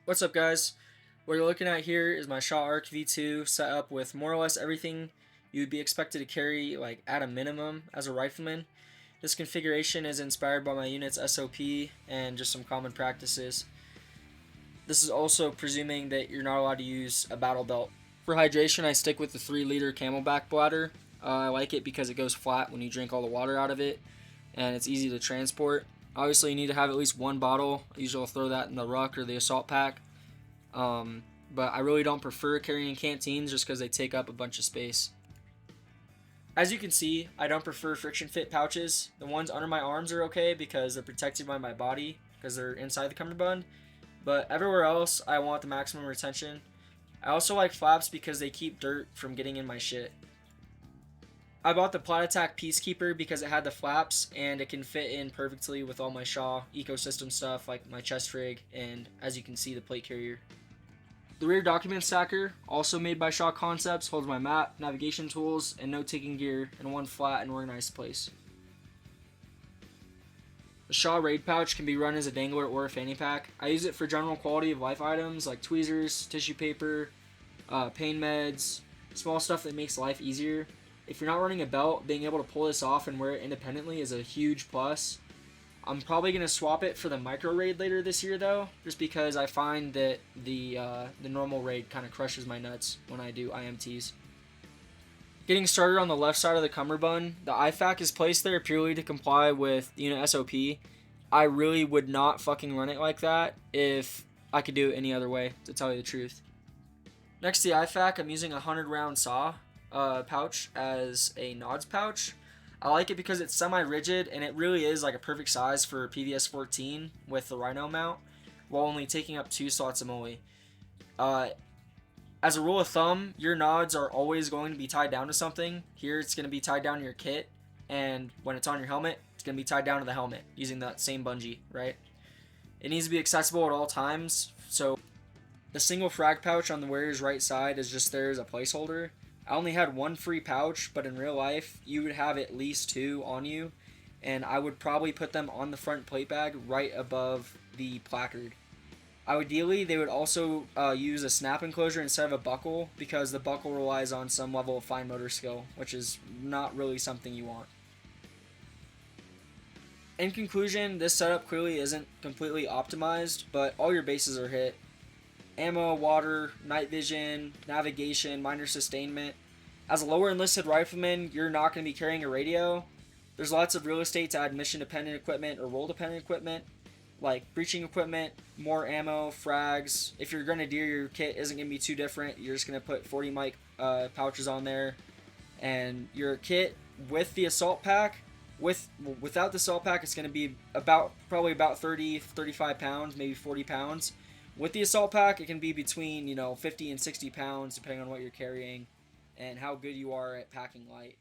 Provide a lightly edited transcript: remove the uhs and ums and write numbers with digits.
What's up, guys? What you're looking at here is my Shaw Arc V2 set up with more or less everything you'd be expected to carry like at a minimum as a rifleman. This configuration is inspired by my unit's SOP and just some common practices. This is also presuming that you're not allowed to use a battle belt. For hydration, I stick with the 3-liter Camelback bladder. I like it because it goes flat when you drink all the water out of it, and it's easy to transport. Obviously, you need to have at least one bottle. Usually I'll throw that in the ruck or the assault pack. But I really don't prefer carrying canteens just because they take up a bunch of space. As you can see, I don't prefer friction fit pouches. The ones under my arms are okay because they're protected by my body because they're inside the cummerbund. But everywhere else, I want the maximum retention. I also like flaps because they keep dirt from getting in my shit. I bought the Plat Attack Peacekeeper because it had the flaps and it can fit in perfectly with all my Shaw ecosystem stuff like my chest rig and, as you can see, the plate carrier. The rear document stacker, also made by Shaw Concepts, holds my map, navigation tools, and note-taking gear in one flat and organized place. The Shaw Raid Pouch can be run as a dangler or a fanny pack. I use it for general quality of life items like tweezers, tissue paper, pain meds, small stuff that makes life easier. If you're not running a belt, being able to pull this off and wear it independently is a huge plus. I'm probably going to swap it for the micro raid later this year though, just because I find that the normal raid kind of crushes my nuts when I do IMTs. Getting started on the left side of the cummerbund, the IFAK is placed there purely to comply with unit SOP. I really would not fucking run it like that if I could do it any other way, to tell you the truth. Next to the IFAK, I'm using a 100 round saw pouch as a nods pouch. I like it because it's semi-rigid and it really is like a perfect size for PVS 14 with the Rhino mount, while only taking up 2 slots of moly. As a rule of thumb, your nods are always going to be tied down to something. Here it's going to be tied down to your kit, and when it's on your helmet, it's going to be tied down to the helmet using that same bungee, right? It needs to be accessible at all times, so the single frag pouch on the wearer's right side is just there as a placeholder. I only had one free pouch, but in real life, you would have at least 2 on you, and I would probably put them on the front plate bag right above the placard. Ideally, they would also use a snap enclosure instead of a buckle because the buckle relies on some level of fine motor skill, which is not really something you want. In conclusion, this setup clearly isn't completely optimized, but all your bases are hit. Ammo, water, night vision, navigation, minor sustainment. As a lower enlisted rifleman, you're not going to be carrying a radio. There's lots of real estate to add mission dependent equipment or role dependent equipment, like breaching equipment, more ammo, frags. If you're grenadier, your kit isn't going to be too different. You're just going to put 40 mic pouches on there, and your kit with the assault pack, without the assault pack, it's going to be probably about 35 pounds, maybe 40 pounds. With the assault pack, it can be between 50 and 60 pounds depending on what you're carrying and how good you are at packing light.